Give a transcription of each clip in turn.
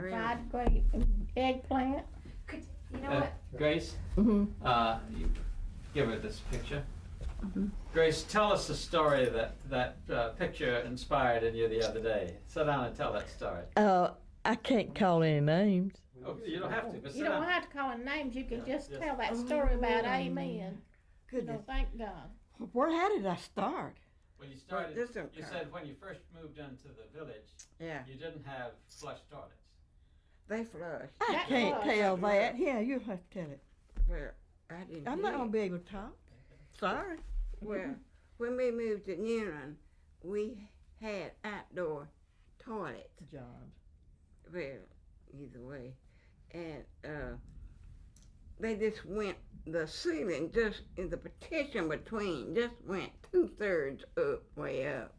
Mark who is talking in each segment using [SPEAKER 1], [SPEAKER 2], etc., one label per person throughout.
[SPEAKER 1] fried grape, eggplant.
[SPEAKER 2] You know what?
[SPEAKER 3] Grace, you give her this picture.
[SPEAKER 1] Mm-hmm.
[SPEAKER 3] Grace, tell us the story that picture inspired in you the other day. Sit down and tell that story.
[SPEAKER 4] I can't call any names.
[SPEAKER 3] Okay, you don't have to, but sit
[SPEAKER 1] You don't
[SPEAKER 3] down.
[SPEAKER 1] have to call them names. You can
[SPEAKER 3] Yeah,
[SPEAKER 1] just
[SPEAKER 3] yes.
[SPEAKER 1] tell that story about Amen.
[SPEAKER 4] Goodness.
[SPEAKER 1] Thank God.
[SPEAKER 4] How did I start?
[SPEAKER 3] When you started,
[SPEAKER 4] This don't
[SPEAKER 3] you
[SPEAKER 4] count.
[SPEAKER 3] said when you first moved into the village,
[SPEAKER 4] Yeah.
[SPEAKER 3] you didn't have flush toilets.
[SPEAKER 4] They flushed.
[SPEAKER 1] That
[SPEAKER 4] I can't
[SPEAKER 1] was-
[SPEAKER 4] tell that. Yeah, you'll have to tell it.
[SPEAKER 5] Well, I didn't.
[SPEAKER 4] I'm not going to be able to talk. Sorry.
[SPEAKER 5] Well, when we moved to Newland, we had outdoor toilets.
[SPEAKER 4] John.
[SPEAKER 5] Well, either way, and they just went. The ceiling just in the partition between just went 2/3 up, way up,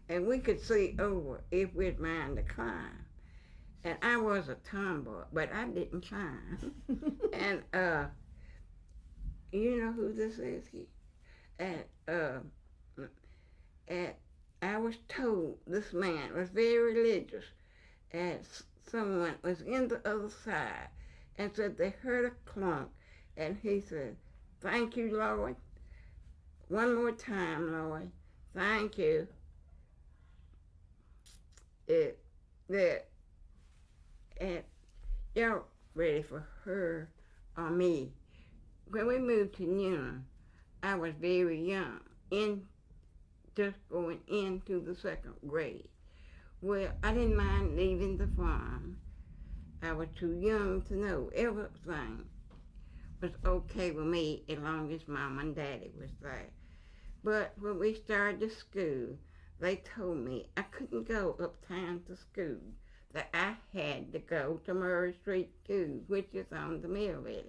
[SPEAKER 5] and we could see over if we'd mind to climb. And I was a tomboy, but I didn't climb. And you know who this is? And I was told this man was very religious, and someone was in the other side, and said they heard a clunk, and he said, "Thank you, Lord. One more time, Lord. Thank you." And y'all ready for her or me? When we moved to Newland, I was very young, just going into the second grade. Well, I didn't mind leaving the farm. I was too young to know everything was okay with me as long as Mom and Daddy was there. But when we started to school, they told me I couldn't go uptown to school, that I had to go to Murray Street School, which is on the Mill Village.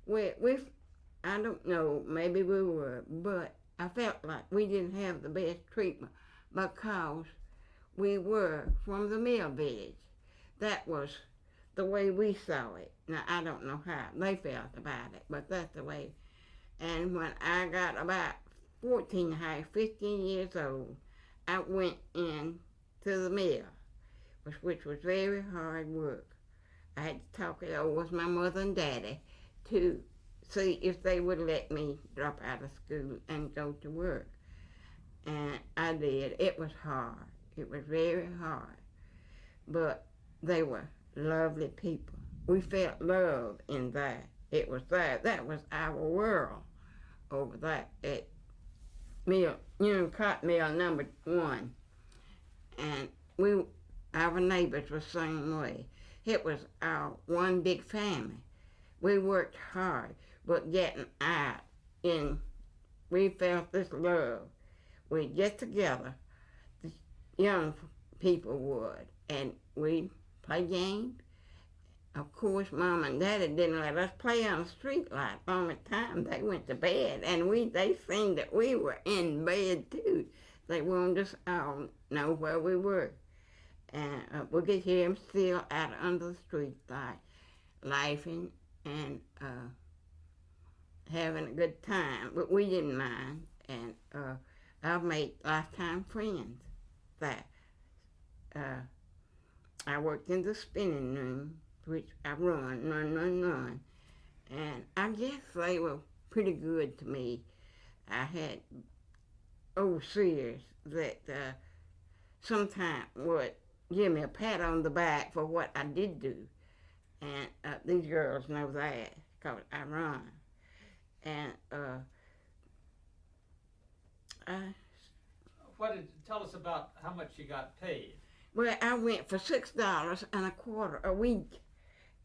[SPEAKER 5] Well, I don't know, maybe we were, but I felt like we didn't have the best treatment because we were from the Mill Village. That was the way we saw it. Now, I don't know how they felt about it, but that's the way. And when I got about 15 years old, I went in to the mill, which was very hard work. I had to talk it over with my mother and daddy to see if they would let me drop out of school and go to work. And I did. It was hard. It was very hard. But they were lovely people. We felt love in that. It was that. That was our world over that at mill, cotton mill number 1. And our neighbors were the same way. It was our one big family. We worked hard, but getting out, we felt this love. We'd get together, the young people would, and we'd play games. Of course, Mom and Daddy didn't let us play on the street light all the time. They went to bed, and they seen that we were in bed too. They wanted us all know where we were. And we could hear them still out under the street light, laughing and having a good time. But we didn't mind, and I've made lifetime friends there. I worked in the spinning room, which I run, and I guess they were pretty good to me. I had overseers that sometimes would give me a pat on the back for what I did do, and these girls know that because I run. And
[SPEAKER 3] Tell us about how much you got paid.
[SPEAKER 5] well, I went for $6.25 a week.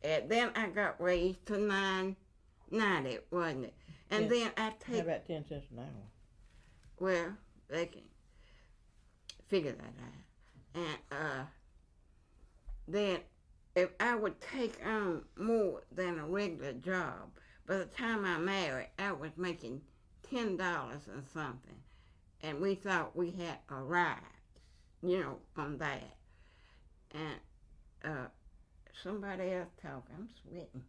[SPEAKER 5] And then I got raised to $9.90, wasn't it? And
[SPEAKER 4] Yeah.
[SPEAKER 5] then I
[SPEAKER 4] How
[SPEAKER 5] take,
[SPEAKER 4] about 10 cents an hour?
[SPEAKER 5] well, they can figure that out. And then if I would take on more than a regular job, by the time I married, I was making $10 and something. And we thought we had arrived, on that. And somebody else talk. I'm sweating.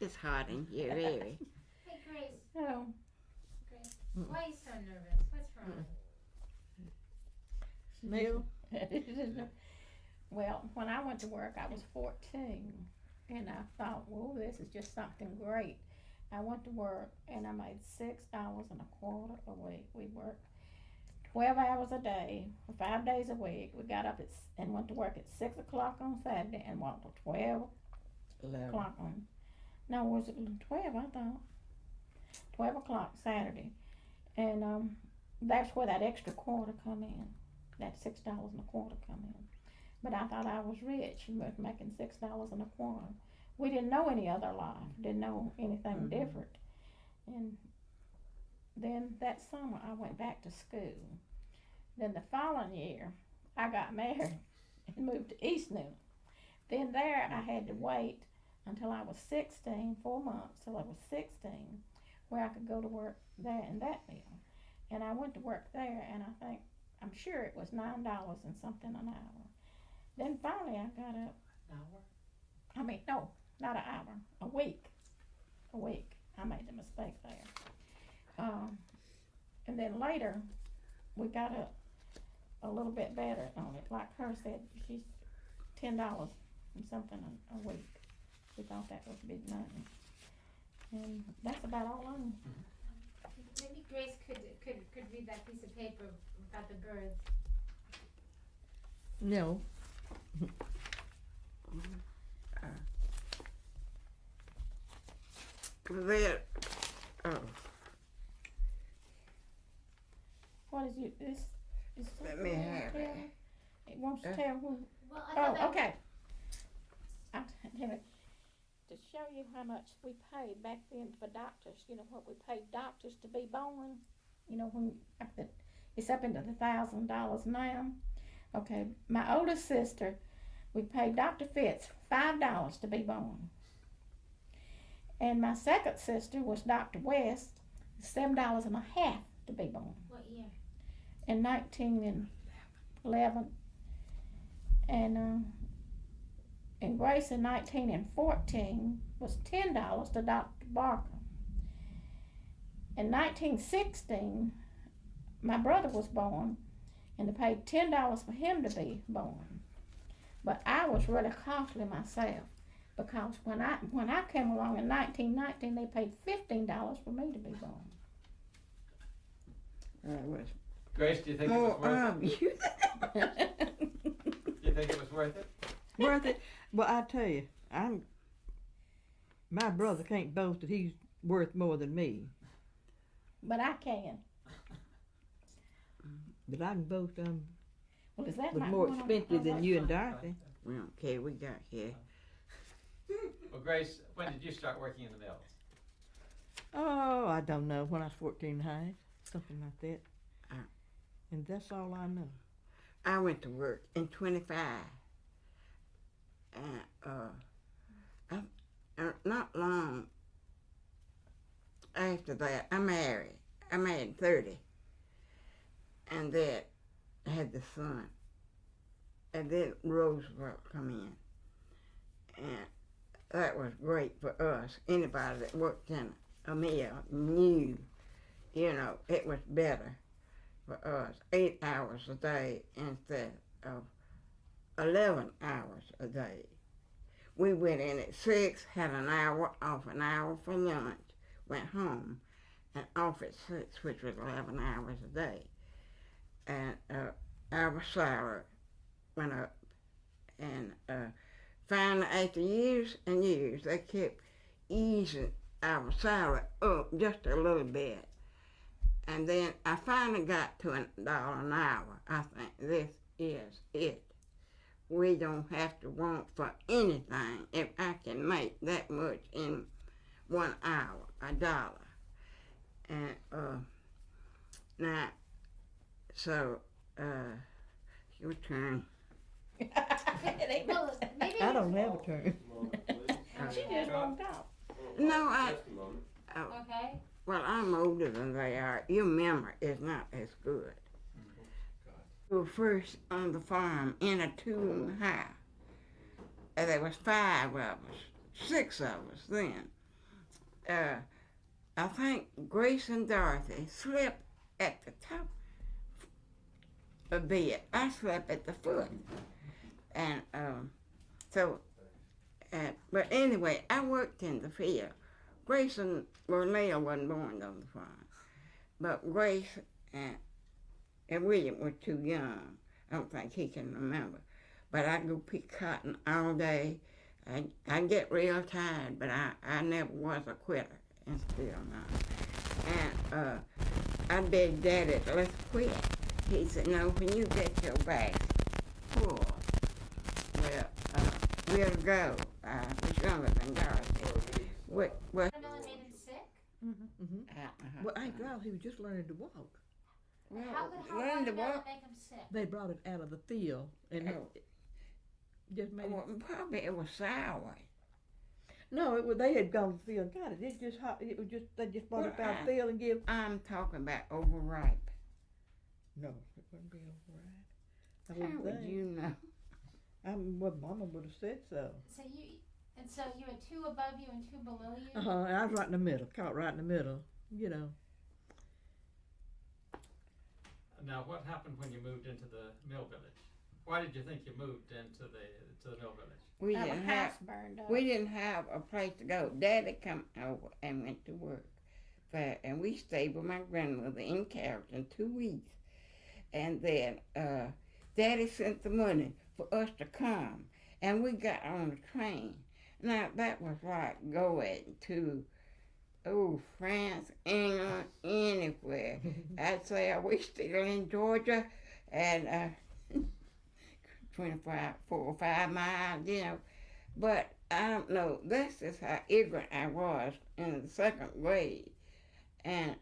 [SPEAKER 5] It's hot in here, really.
[SPEAKER 2] Hey, Grace.
[SPEAKER 1] Oh,
[SPEAKER 2] Grace. Why are you so nervous? What's wrong?
[SPEAKER 4] Nell?
[SPEAKER 1] Well, when I went to work, I was 14, and I thought, well, this is just something great. I went to work, and I made $6.25 a week. We worked 12 hours a day for 5 days a week. We got up and went to work at 6 o'clock on Saturday and walked till 12
[SPEAKER 4] 11.
[SPEAKER 1] o'clock on. No, was it 12? I thought 12 o'clock Saturday, and that's where that extra quarter come in. That $6.25 come in. But I thought I was rich and was making $6.25. We didn't know any other life. Didn't know anything different. And then that summer I went back to school. Then the following year I got married and moved to East Newell. Then there I had to wait until I was 16, 4 months till I was 16, where I could go to work there in that mill. And I went to work there, and I'm sure it was $9 and something an hour. Then finally I got up.
[SPEAKER 3] Hour?
[SPEAKER 1] No, not an hour. A week. I made the mistake there. And then later we got up a little bit better on it. Like her said, she's $10 and something a week. We thought that was big money. And that's about all I know.
[SPEAKER 2] Maybe Grace could read that piece of paper about the birds.
[SPEAKER 4] No.
[SPEAKER 5] Then,
[SPEAKER 1] What is this? Is
[SPEAKER 5] let me have it.
[SPEAKER 1] It wants to tell who.
[SPEAKER 2] Well, I thought that
[SPEAKER 1] Okay. To show you how much we paid back then for doctors, what we paid doctors to be born, when it's up into the $1,000 now. Okay, my oldest sister, we paid Dr. Fitz $5 to be born. And my second sister was Dr. West, $7.50 to be born.
[SPEAKER 2] What year?
[SPEAKER 1] In 1911. And Grace in 1914 was $10 to Dr. Barker. In 1916, my brother was born, and they paid $10 for him to be born. But I was really costly myself, because when I came along in 1919, they paid $15 for me to be born.
[SPEAKER 5] was
[SPEAKER 3] Grace, do you think it was worth it?
[SPEAKER 5] you.
[SPEAKER 3] Do you think it was worth it?
[SPEAKER 4] Worth it? Well, I tell you, my brother can't boast that he's worth more than me.
[SPEAKER 1] But I can.
[SPEAKER 4] But I can boast
[SPEAKER 1] Well, is that
[SPEAKER 4] was
[SPEAKER 1] not
[SPEAKER 4] more
[SPEAKER 1] going on?
[SPEAKER 4] expensive than you and Dorothy.
[SPEAKER 5] We don't care, we got here.
[SPEAKER 3] Well, Grace, when did you start working in the mills?
[SPEAKER 4] Oh, I don't know. When I was 14 and a half, something like that.
[SPEAKER 5] Uh.
[SPEAKER 4] And that's all I know.
[SPEAKER 5] I went to work in 25. And not long after that, I married. I married 30. And then I had the son. And then Roosevelt come in. And that was great for us. Anybody that worked in a mill knew, it was better for us. 8 hours a day instead of 11 hours a day. We went in at 6, had an hour off, an hour for lunch, went home, and off at 6, which was 11 hours a day. And our salary went up. And finally, after years and years, they kept easing our salary up just a little bit. And then I finally got to $1 an hour. I think this is it. We don't have to want for anything if I can make that much in 1 hour, $1. And now, so your turn.
[SPEAKER 1] It ain't
[SPEAKER 2] Well, maybe
[SPEAKER 4] I don't have a turn.
[SPEAKER 1] She just walked out.
[SPEAKER 5] No,
[SPEAKER 2] Okay.
[SPEAKER 5] well, I'm older than they are. Your memory is not as good. We were first on the farm in a 2-room house. And there was 5 of us, 6 of us then. I think Grace and Dorothy slept at the top of the bed. I slept at the foot. And but anyway, I worked in the field. Grace and Nell wasn't born on the farm, but Grace and William were too young. I don't think he can remember. But I go pick cotton all day. I get real tired, but I never was a quitter, and still not. And I begged Daddy, let's quit. He said, no, when you get your back full, well, we'll go. I was younger than Dorothy. What?
[SPEAKER 2] Watermelon made him sick?
[SPEAKER 4] Well, ain't girl, he was just learning to walk.
[SPEAKER 5] Well,
[SPEAKER 2] How
[SPEAKER 5] learn to
[SPEAKER 2] watermelon
[SPEAKER 5] walk.
[SPEAKER 2] make him sick?
[SPEAKER 4] They brought it out of the field and it just made it.
[SPEAKER 5] Well, probably it was sour.
[SPEAKER 4] No, they had gone to the field and got it. It was just they just brought it out of the field and give.
[SPEAKER 5] I'm talking about overripe.
[SPEAKER 4] No, it wouldn't be overripe. I
[SPEAKER 5] How
[SPEAKER 4] wouldn't
[SPEAKER 5] would
[SPEAKER 4] think.
[SPEAKER 5] you know?
[SPEAKER 4] Well, Mama would have said so.
[SPEAKER 2] So you had two above you and two below you?
[SPEAKER 4] And I was right in the middle, caught right in the middle, you know.
[SPEAKER 3] Now, what happened when you moved into the mill village? Why did you think you moved into the mill village?
[SPEAKER 5] We
[SPEAKER 1] Our
[SPEAKER 5] didn't
[SPEAKER 1] house
[SPEAKER 5] have
[SPEAKER 1] burned up.
[SPEAKER 5] we didn't have a place to go. Daddy come over and went to work, and we stayed with my grandmother in Carrollton 2 weeks, and then Daddy sent the money for us to come, and we got on the train. Now that was like going to France, England, anywhere. I'd say we still in Georgia, and 4 or 5 miles, you know. But I don't know. This is how ignorant I was in the 2nd grade, and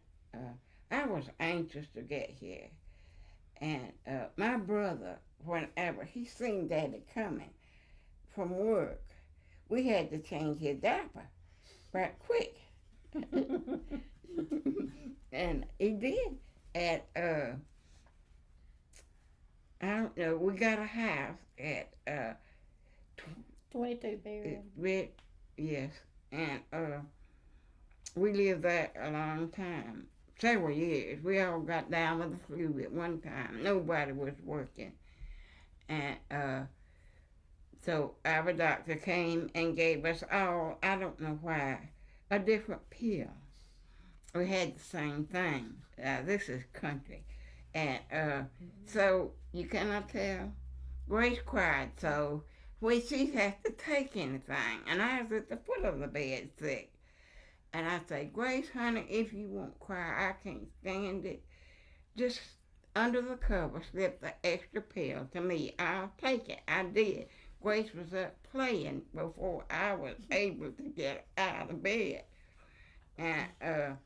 [SPEAKER 5] I was anxious to get here. And my brother, whenever he seen Daddy coming from work, we had to change his diaper right quick. And he did. And I don't know, we got a house at
[SPEAKER 1] 22 bedroom.
[SPEAKER 5] yes, and we lived there a long time, several years. We all got down with the flu at one time. Nobody was working, and so our doctor came and gave us all, I don't know why, a different pill. We had the same thing. This is country. And so you cannot tell. Grace cried so when she has to take anything. And I was at the foot of the bed sick. And I say, Grace, honey, if you won't cry, I can't stand it. Just under the cover, slip the extra pill to me. I'll take it. I did. Grace was up playing before I was able to get out of bed. And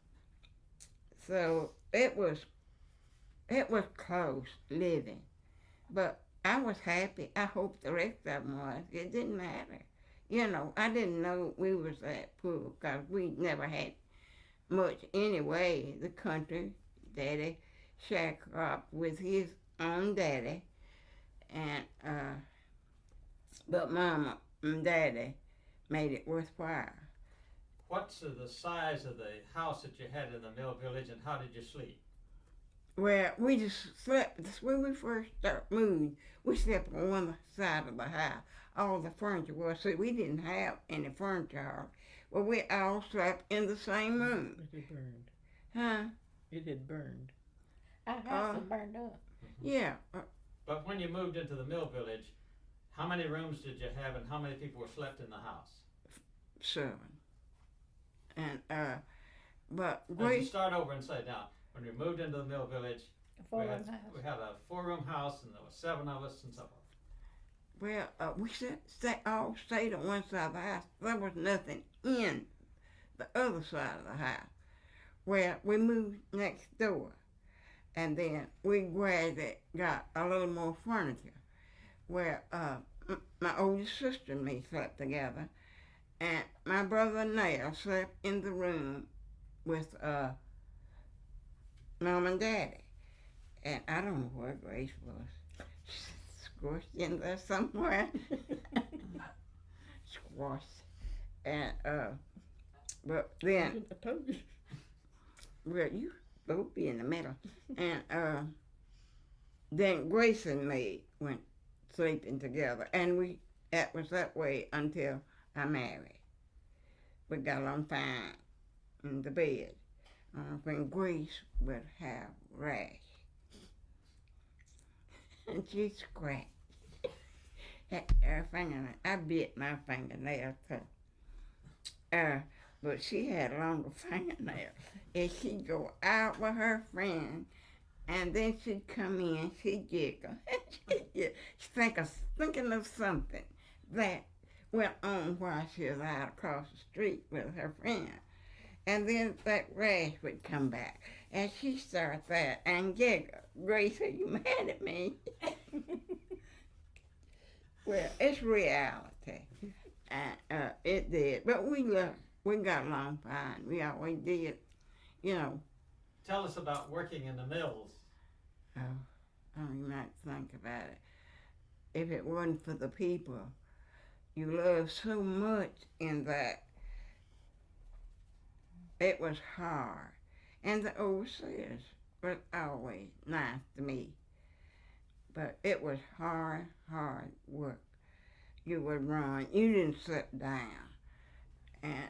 [SPEAKER 5] so it was close living, but I was happy. I hope the rest of them was. It didn't matter. You know, I didn't know we was that poor because we never had much anyway. The country, Daddy sharecropped with his own daddy, and but Mama and Daddy made it worthwhile.
[SPEAKER 3] What's the size of the house that you had in the mill village, and how did you sleep?
[SPEAKER 5] Well, we just slept. When we first moved, we slept on one side of the house. All the furniture was, so we didn't have any furniture. Well, we all slept in the same room.
[SPEAKER 4] It had burned.
[SPEAKER 5] Huh?
[SPEAKER 4] It had burned.
[SPEAKER 1] Our house was burned up.
[SPEAKER 5] Yeah.
[SPEAKER 3] But when you moved into the mill village, how many rooms did you have, and how many people were slept in the house?
[SPEAKER 5] 7. And, but
[SPEAKER 3] Let's
[SPEAKER 5] Grace,
[SPEAKER 3] start over and say, now, when we moved into the mill village,
[SPEAKER 1] A
[SPEAKER 3] we
[SPEAKER 1] 4-room
[SPEAKER 3] had,
[SPEAKER 1] house.
[SPEAKER 3] we had a 4-room house, and there were 7 of us and so forth.
[SPEAKER 5] well, we all stayed on one side of the house. There was nothing in the other side of the house. Well, we moved next door, and then we gradually got a little more furniture. Where my oldest sister and me slept together, and my brother Nell slept in the room with Mom and Daddy. And I don't know where Grace was. Squished in there somewhere. Squashed. And but then
[SPEAKER 4] I told you.
[SPEAKER 5] well, you both be in the middle. And then Grace and me went sleeping together, and that was that way until I married. We got along fine in the bed. When Grace would have rash, and she scratched her fingernail. I bit my fingernail too. But she had longer fingernails. And she'd go out with her friend, and then she'd come in, she'd giggle, she'd thinking of something that went on while she was out across the street with her friend. And then that rash would come back, and she'd start that and giggle. Grace, are you mad at me? Well, it's reality, and it did. But we got along fine. We always did, you know.
[SPEAKER 3] Tell us about working in the mills.
[SPEAKER 5] Oh, I don't even have to think about it. If it wasn't for the people you love so much in that, it was hard. And the overseers was always nice to me. But it was hard work. You would run. You didn't sit down. And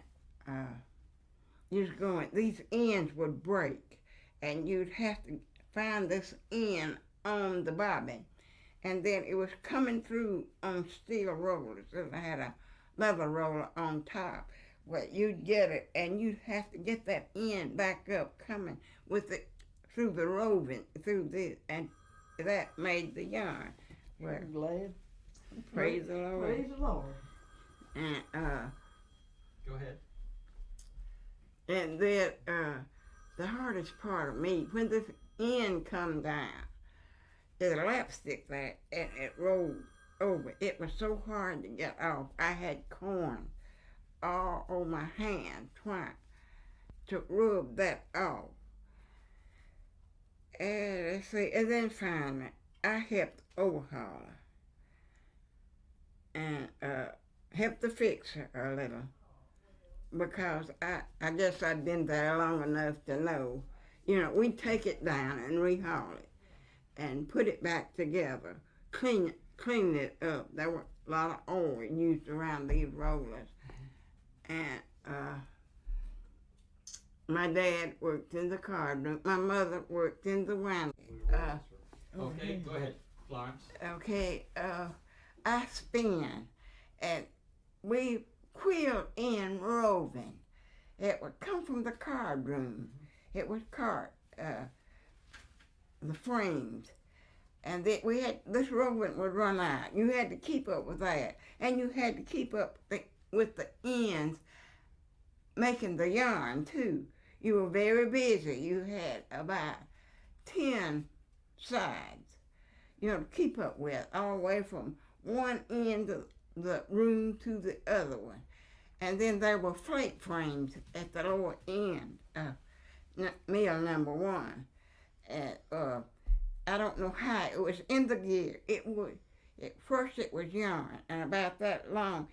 [SPEAKER 5] you was going, these ends would break. And you'd have to find this end on the bobbin. And then it was coming through on steel rollers. It had a leather roller on top. Well, you'd get it, and you'd have to get that end back up, coming with it through the roving, through this, and that made the yarn. Well,
[SPEAKER 4] I'm glad.
[SPEAKER 5] praise the Lord.
[SPEAKER 4] Praise the Lord.
[SPEAKER 5] And
[SPEAKER 3] Go ahead.
[SPEAKER 5] and then the hardest part of me, when this end come down, there's a lapstick there, and it rolled over. It was so hard to get off. I had corn all on my hand trying to rub that off. And let's see, and then finally, I helped overhaul her and helped to fix her a little, because I guess I'd been there long enough to know, you know, we take it down and rehaul it and put it back together, clean it up. There was a lot of oil used around these rollers. And my dad worked in the card room. My mother worked in the wine.
[SPEAKER 3] Okay, go ahead, Florence.
[SPEAKER 5] Okay, I spin, and we quill in roving. It would come from the card room. It was the frames. And we had, this roving would run out. You had to keep up with that. And you had to keep up with the ends, making the yarn too. You were very busy. You had about 10 sides, you know, to keep up with, all the way from one end of the room to the other one. And then there were flake frames at the lower end of mill number 1. And I don't know how, it was in the gear. First it was yarn, and about that long,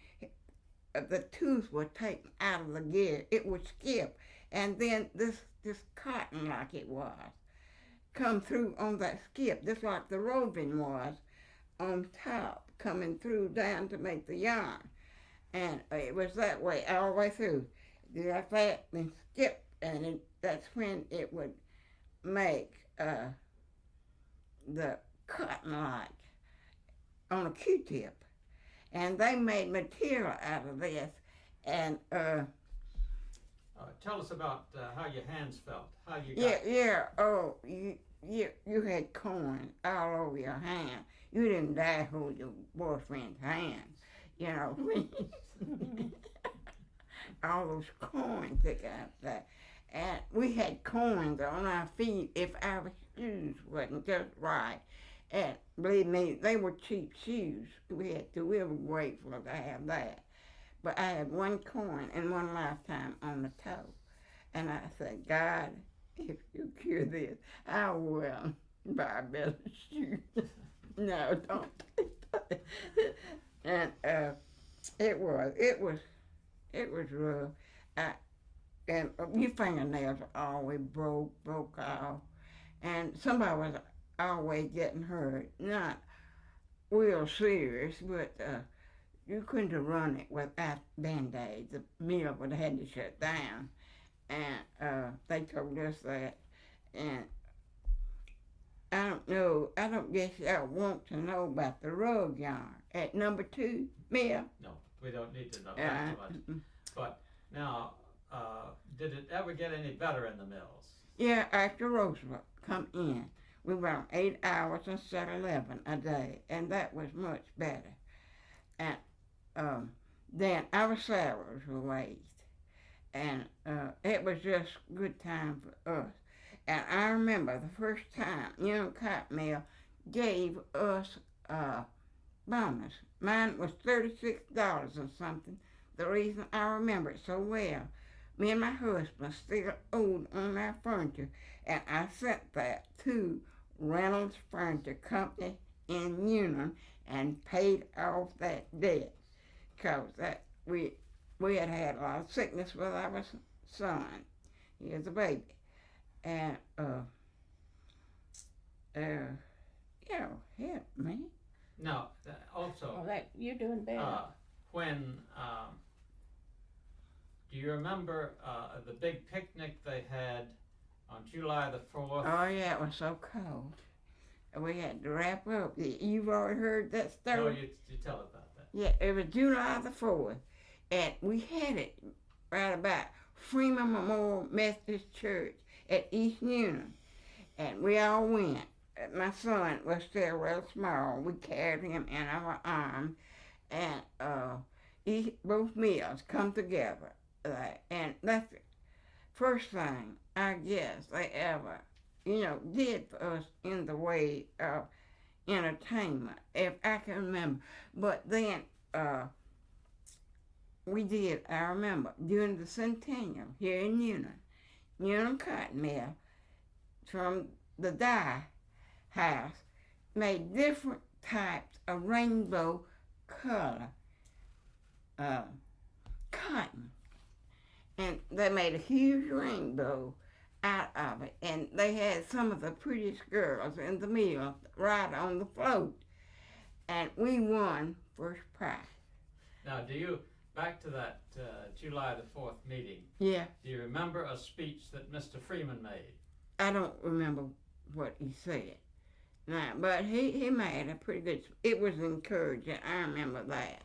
[SPEAKER 5] the tooth was taken out of the gear. It would skip, and then this cotton, like it was, come through on that skip, just like the roving was on top, coming through down to make the yarn. And it was that way all the way through. Like that, then skip, and that's when it would make the cotton like on a Q-tip. And they made material out of this. And
[SPEAKER 3] Tell us about how your hands felt. How you got.
[SPEAKER 5] yeah. Oh, you had corn all over your hand. You didn't dare hold your boyfriend's hand, you know. All those corn sticking out there. And we had corns on our feet if our shoes wasn't just right. And believe me, they were cheap shoes. We were grateful to have that. But I had one coin in one lifetime on the toe. And I said, God, if you cure this, I will buy better shoes. No, don't. And it was rough. And your fingernails always broke off. And somebody was always getting hurt. real serious, but you couldn't have run it without Band-Aids. The mill would have had to shut down. And they told us that. And I don't know, I don't guess y'all want to know about the rug yarn at number 2 mill.
[SPEAKER 3] No, we don't need to know that too much. But now, did it ever get any better in the mills?
[SPEAKER 5] Yeah, after Roosevelt come in, we were on 8 hours instead of 11 a day, and that was much better. And then our salaries were raised, and it was just a good time for us. And I remember the first time Young Cotton Mill gave us a bonus. Mine was $36 or something. The reason I remember it so well, me and my husband still owed on our furniture, and I sent that to Reynolds Furniture Company in Union and paid off that debt, because that we had had a lot of sickness with our son. He was a baby. And, help me.
[SPEAKER 3] Now, also,
[SPEAKER 1] Oh, that you're doing better.
[SPEAKER 3] when, do you remember the big picnic they had on July the 4th?
[SPEAKER 5] Oh, yeah, it was so cold. We had to wrap up. You've already heard that story?
[SPEAKER 3] No, you tell about that.
[SPEAKER 5] Yeah, it was July the 4th, and we had it right about Freeman Memorial Methodist Church at East Union, and we all went. My son was still real small. We carried him in our arms, and both meals come together, and that's the first thing I guess they ever, did for us in the way of entertainment, if I can remember. But then we did, I remember, during the centennial here in Union Cotton Mill, from the dye house, made different types of rainbow color cotton. And they made a huge rainbow out of it. And they had some of the prettiest girls in the mill right on the float. And we won first prize.
[SPEAKER 3] Now, back to that July the 4th meeting,
[SPEAKER 5] Yeah,
[SPEAKER 3] do you remember a speech that Mr. Freeman made?
[SPEAKER 5] I don't remember what he said. Now, but he made a pretty good, it was encouraging. I remember that.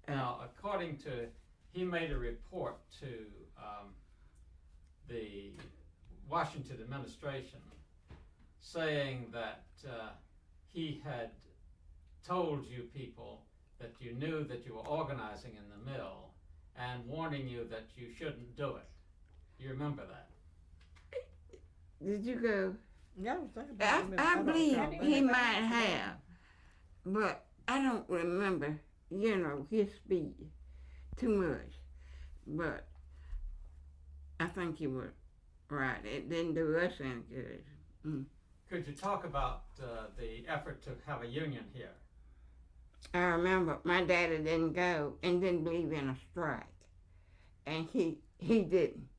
[SPEAKER 3] Now, according to, he made a report to the Washington administration saying that he had told you people that you knew that you were organizing in the mill and warning you that you shouldn't do it. You remember that?
[SPEAKER 5] Did you go?
[SPEAKER 4] Yeah, I was thinking about it.
[SPEAKER 5] I
[SPEAKER 4] don't
[SPEAKER 5] believe
[SPEAKER 4] recall
[SPEAKER 5] he
[SPEAKER 4] that.
[SPEAKER 5] might have, but I don't remember, his speech too much. But I think he was right. It didn't do us any good.
[SPEAKER 3] Could you talk about the effort to have a union here?
[SPEAKER 5] I remember my daddy didn't go and didn't believe in a strike, and he didn't.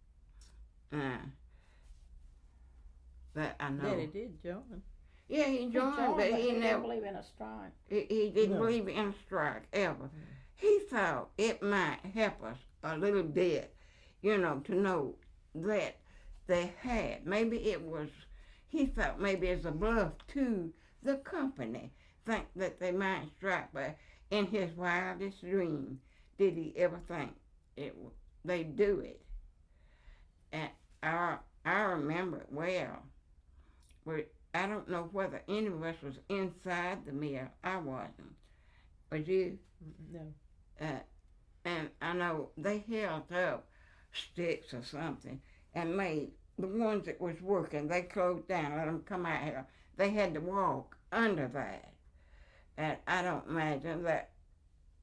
[SPEAKER 5] That I know.
[SPEAKER 4] Daddy did join.
[SPEAKER 5] Yeah, he joined, but
[SPEAKER 1] but
[SPEAKER 5] he
[SPEAKER 1] didn't
[SPEAKER 5] never.
[SPEAKER 1] believe in a strike.
[SPEAKER 5] He didn't
[SPEAKER 4] No.
[SPEAKER 5] believe in a strike ever. He thought it might help us a little bit, to know that they had. Maybe it was, he thought maybe it's a bluff to the company, think that they might strike, but in his wildest dream did he ever think they'd do it. And I remember it well. But I don't know whether any of us was inside the mill. I wasn't. Was you?
[SPEAKER 4] No.
[SPEAKER 5] And I know they held up sticks or something and made the ones that was working, they closed down, let them come out here. They had to walk under that. And I don't imagine that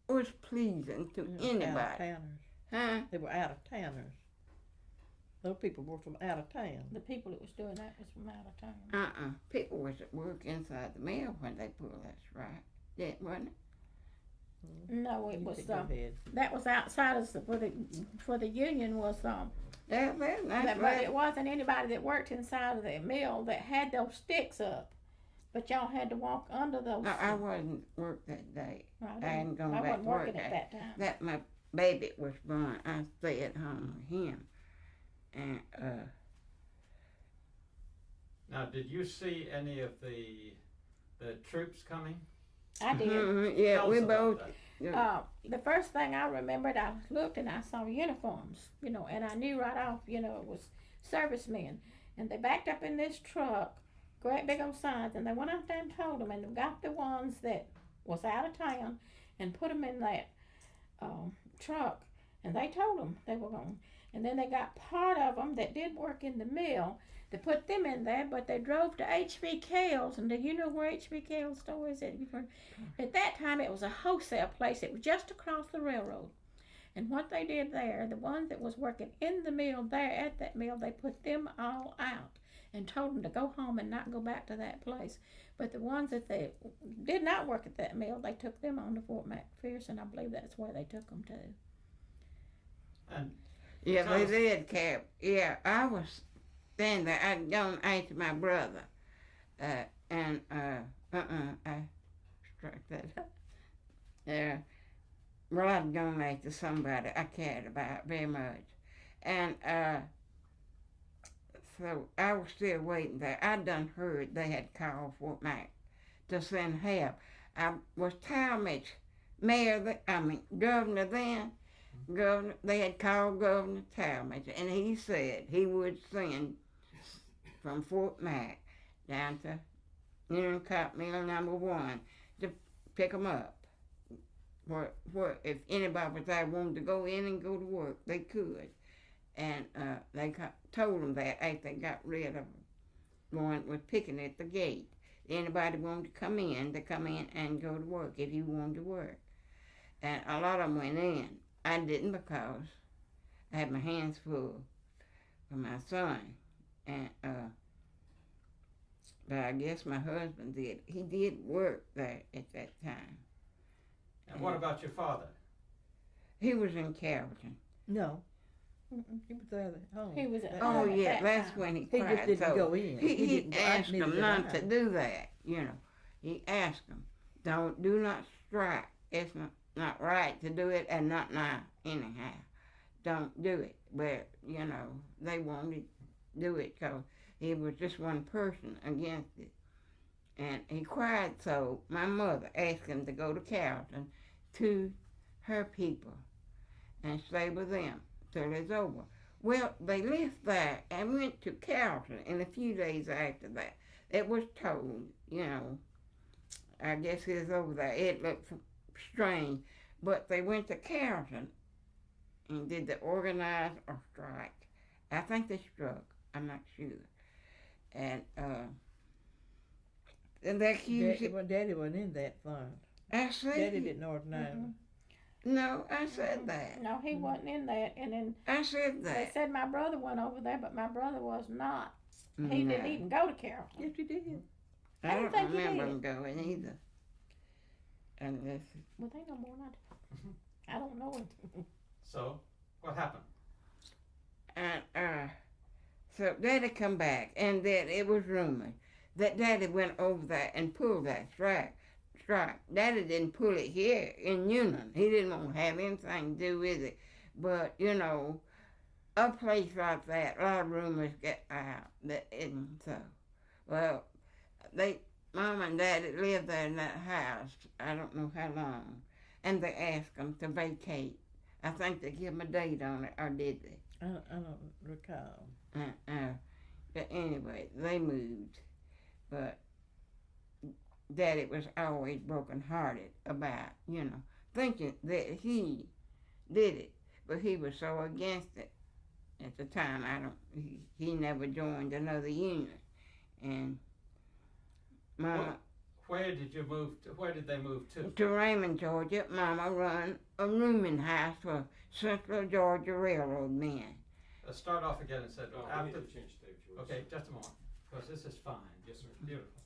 [SPEAKER 5] was pleasing to anybody.
[SPEAKER 4] Out-of-towners.
[SPEAKER 5] Huh?
[SPEAKER 4] They were out-of-towners. Those people were from out of town.
[SPEAKER 1] The people that was doing that was from out of town.
[SPEAKER 5] People was at work inside the mill when they pulled that strike. Yeah, wasn't it?
[SPEAKER 1] No, it
[SPEAKER 4] You
[SPEAKER 1] was
[SPEAKER 4] could go ahead.
[SPEAKER 1] that was outside of for the union was
[SPEAKER 5] That's
[SPEAKER 1] but
[SPEAKER 5] right.
[SPEAKER 1] it wasn't anybody that worked inside of the mill that had those sticks up. but y'all had to walk under those.
[SPEAKER 5] I wasn't work that day.
[SPEAKER 1] Right,
[SPEAKER 5] I hadn't gone
[SPEAKER 1] I
[SPEAKER 5] back
[SPEAKER 1] wasn't
[SPEAKER 5] to work
[SPEAKER 1] working at that time.
[SPEAKER 5] That my baby was born. I stayed at home with him. And
[SPEAKER 3] Now, did you see any of the troops coming?
[SPEAKER 1] I did.
[SPEAKER 5] yeah,
[SPEAKER 3] Tell
[SPEAKER 5] we
[SPEAKER 3] us about
[SPEAKER 5] both.
[SPEAKER 3] that.
[SPEAKER 5] Yeah.
[SPEAKER 1] The first thing I remembered, I looked and I saw uniforms, and I knew right off, it was servicemen. And they backed up in this truck, great big old signs, and they went out there and told them, and they got the ones that was out of town and put them in that truck, and they told them they were going. And then they got part of them that did work in the mill. They put them in there, but they drove to H.B. Kell's, and do you know where H.B. Kell's store is? At that time, it was a wholesale place. It was just across the railroad. And what they did there, the ones that was working in the mill there at that mill, they put them all out and told them to go home and not go back to that place. But the ones that they did not work at that mill, they took them on to Fort McPherson. I believe that's where they took them to.
[SPEAKER 3] And
[SPEAKER 5] Yeah,
[SPEAKER 3] tell
[SPEAKER 5] they
[SPEAKER 3] us-
[SPEAKER 5] did, Cap. Yeah, I was standing there. I'd gone out to my brother. I struck that up. Yeah. Well, I'd gone out to somebody I cared about very much. And so I was still waiting there. I'd done heard they had called Fort Mac to send help. I was Talmadge governor then. Governor, they had called Governor Talmadge, and he said he would send from Fort Mac down to Union Cotton Mill number 1 to pick them up. Where if anybody was there wanted to go in and go to work, they could. And they told them that after they got rid of one was picking at the gate. Anybody wanted to come in and go to work if you wanted to work. And a lot of them went in. I didn't because I had my hands full with my son. And but I guess my husband did. He did work there at that time.
[SPEAKER 3] And what about your father?
[SPEAKER 5] He was in Calverton.
[SPEAKER 4] No. He was there at home.
[SPEAKER 1] He was at
[SPEAKER 5] Oh
[SPEAKER 1] home at
[SPEAKER 5] yeah,
[SPEAKER 1] that
[SPEAKER 5] that's
[SPEAKER 1] time.
[SPEAKER 5] when he
[SPEAKER 4] He
[SPEAKER 5] cried.
[SPEAKER 4] just didn't
[SPEAKER 5] so
[SPEAKER 4] go in.
[SPEAKER 5] He
[SPEAKER 4] didn't go-
[SPEAKER 5] asked
[SPEAKER 4] neither
[SPEAKER 5] them
[SPEAKER 4] did
[SPEAKER 5] not
[SPEAKER 4] I.
[SPEAKER 5] to do that. He asked them, do not strike. It's not right to do it, and not now anyhow. Don't do it. But they wanted to do it because he was just one person against it. And he cried, so my mother asked him to go to Calverton to her people and stay with them till it's over. Well, they left there and went to Calverton, and a few days after that, it was told, I guess it was over there. It looked strange, but they went to Calverton and did the organize or strike. I think they struck. I'm not sure. And they accused it.
[SPEAKER 4] Well, Daddy wasn't in that fund.
[SPEAKER 5] I said,
[SPEAKER 4] Daddy didn't organize them.
[SPEAKER 5] no, I said that.
[SPEAKER 1] No, he wasn't in that. And then
[SPEAKER 5] I said
[SPEAKER 1] they
[SPEAKER 5] that.
[SPEAKER 1] said my brother went over there, but my brother was not. He
[SPEAKER 5] No.
[SPEAKER 1] didn't even go to Carrollton.
[SPEAKER 4] Yes, he did.
[SPEAKER 5] I
[SPEAKER 1] I don't
[SPEAKER 5] don't
[SPEAKER 1] think he
[SPEAKER 5] remember
[SPEAKER 1] did.
[SPEAKER 5] him going either. Unless
[SPEAKER 1] Well, they know more than I do. I don't know it.
[SPEAKER 3] So, what happened?
[SPEAKER 5] and so Daddy come back, and then it was rumored that Daddy went over there and pulled that strike. Daddy didn't pull it here in Union. He didn't want to have anything to do with it. But a place like that, a lot of rumors get out that isn't so. Well, Mom and Daddy lived there in that house. I don't know how long, and they asked them to vacate. I think they gave them a date on it, or did they?
[SPEAKER 4] I don't recall.
[SPEAKER 5] But anyway, they moved. But Daddy was always broken-hearted about, thinking that he did it. But he was so against it at the time. He never joined another union. And Mama,
[SPEAKER 3] Where did you move to? Where did they move to?
[SPEAKER 5] to Raymond, Georgia, Mama run a rooming house for Central Georgia Railroad men.
[SPEAKER 3] Start off again and said,
[SPEAKER 6] Oh, we
[SPEAKER 3] after.
[SPEAKER 6] need to change tape, George.
[SPEAKER 3] Okay, just a moment, because this is fine.
[SPEAKER 6] Yes, sir.
[SPEAKER 3] Beautiful.